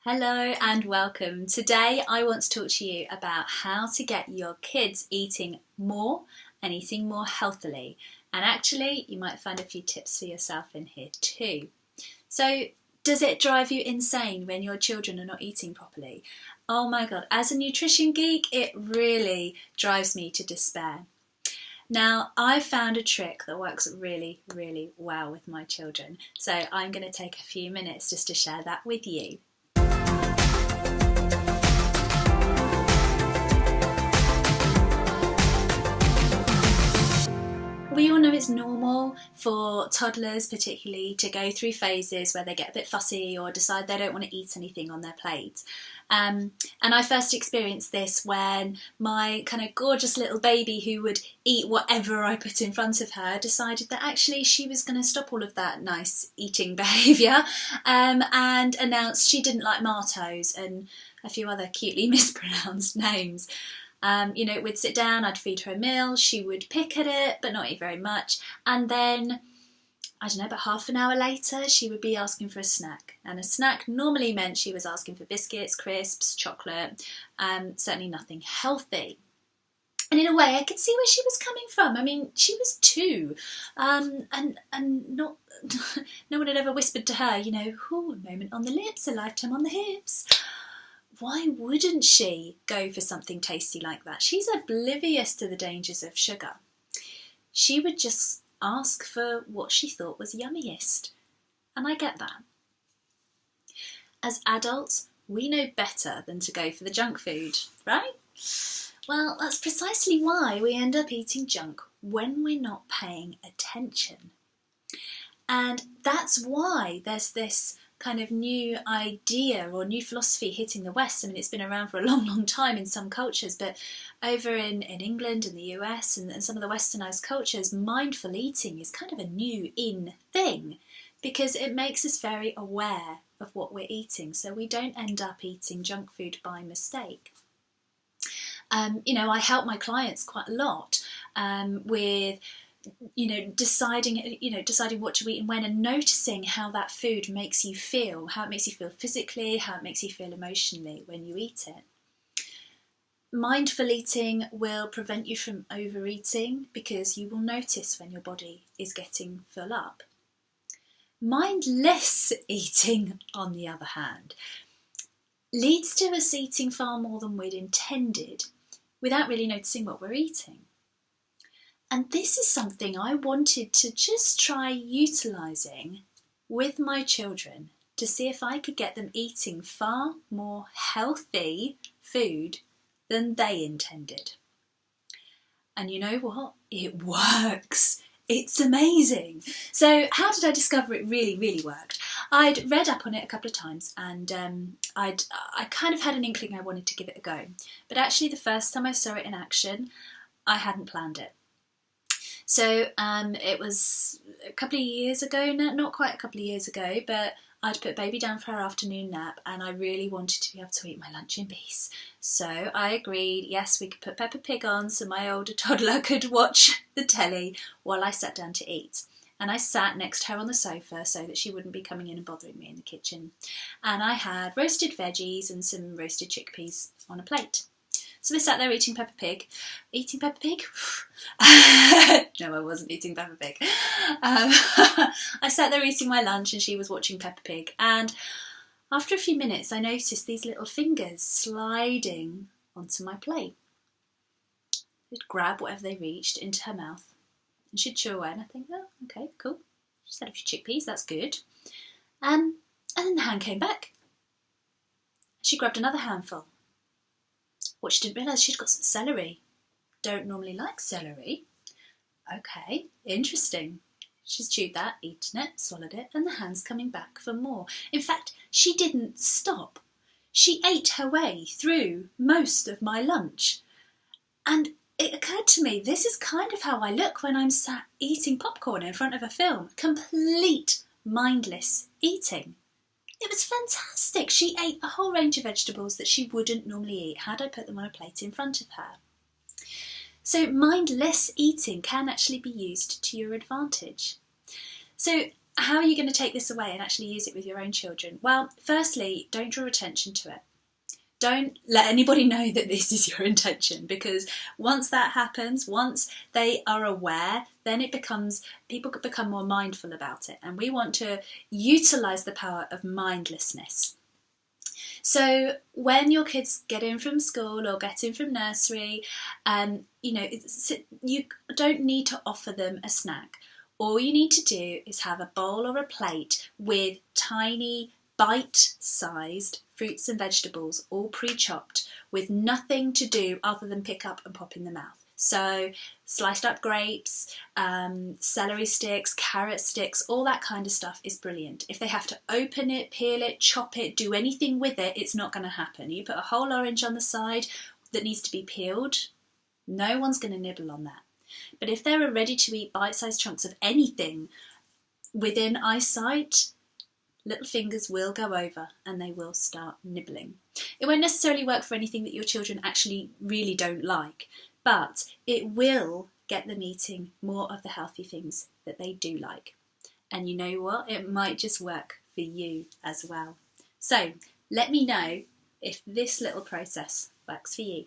Hello and welcome. Today I want to talk to you about how to get your kids eating more and eating more healthily. And actually, you might find a few tips for yourself in here too. So, does it drive you insane when your children are not eating properly? Oh my God, as a nutrition geek, it really drives me to despair. Now, I've found a trick that works really, really well with my children. So I'm going to take a few minutes just to share that with you. We all know it's normal for toddlers particularly to go through phases where they get a bit fussy or decide they don't want to eat anything on their plate. And I first experienced this when my kind of gorgeous little baby who would eat whatever I put in front of her decided that actually she was going to stop all of that nice eating behaviour and announced she didn't like Martos and a few other cutely mispronounced names. We'd sit down, I'd feed her a meal, she would pick at it, but not eat very much. And then, about half an hour later, she would be asking for a snack. And a snack normally meant she was asking for biscuits, crisps, chocolate, certainly nothing healthy. And in a way, I could see where she was coming from. I mean, she was 2, and not no one had ever whispered to her, a moment on the lips, a lifetime on the hips. Why wouldn't she go for something tasty like that? She's oblivious to the dangers of sugar. She would just ask for what she thought was yummiest. And I get that. As adults, we know better than to go for the junk food, right? Well, that's precisely why we end up eating junk when we're not paying attention. And that's why there's this kind of new idea or new philosophy hitting the West. I mean, it's been around for a long, long time in some cultures, but over in England and the US and some of the westernized cultures, mindful eating is kind of a new in thing because it makes us very aware of what we're eating, so we don't end up eating junk food by mistake. I help my clients quite a lot with deciding what to eat and when, and noticing how that food makes you feel, how it makes you feel physically, how it makes you feel emotionally when you eat it. Mindful eating will prevent you from overeating because you will notice when your body is getting full up. Mindless eating, on the other hand, leads to us eating far more than we'd intended without really noticing what we're eating. And this is something I wanted to just try utilising with my children to see if I could get them eating far more healthy food than they intended. And you know what? It works. It's amazing. So how did I discover it really, really worked? I'd read up on it a couple of times and I kind of had an inkling I wanted to give it a go. But actually the first time I saw it in action, I hadn't planned it. So it was a couple of years ago, not quite a couple of years ago, but I'd put baby down for her afternoon nap and I really wanted to be able to eat my lunch in peace. So I agreed, yes, we could put Peppa Pig on so my older toddler could watch the telly while I sat down to eat. And I sat next to her on the sofa so that she wouldn't be coming in and bothering me in the kitchen. And I had roasted veggies and some roasted chickpeas on a plate. So we sat there eating Peppa Pig. Eating Peppa Pig? No, I wasn't eating Peppa Pig. I sat there eating my lunch and she was watching Peppa Pig. And after a few minutes, I noticed these little fingers sliding onto my plate. She'd grab whatever they reached into her mouth and she'd chew away. And I think, oh, okay, cool. She's had a few chickpeas, that's good. And then the hand came back. She grabbed another handful. What she didn't realise, she'd got some celery. Don't normally like celery. Okay, interesting. She's chewed that, eaten it, swallowed it, and the hand's coming back for more. In fact, she didn't stop. She ate her way through most of my lunch. And it occurred to me, this is kind of how I look when I'm sat eating popcorn in front of a film. Complete mindless eating. It was fantastic. She ate a whole range of vegetables that she wouldn't normally eat had I put them on a plate in front of her. So mindless eating can actually be used to your advantage. So how are you going to take this away and actually use it with your own children? Well, firstly, don't draw attention to it. Don't let anybody know that this is your intention, because once that happens, once they are aware, then people could become more mindful about it. And we want to utilise the power of mindlessness. So when your kids get in from school or get in from nursery, you don't need to offer them a snack. All you need to do is have a bowl or a plate with tiny bite-sized fruits and vegetables, all pre-chopped, with nothing to do other than pick up and pop in the mouth. So sliced up grapes, celery sticks, carrot sticks, all that kind of stuff is brilliant. If they have to open it, peel it, chop it, do anything with it, it's not going to happen. You put a whole orange on the side that needs to be peeled, no one's going to nibble on that. But if there are ready-to-eat bite-sized chunks of anything within eyesight, little fingers will go over and they will start nibbling. It won't necessarily work for anything that your children actually really don't like, but it will get them eating more of the healthy things that they do like. And you know what? It might just work for you as well. So let me know if this little process works for you.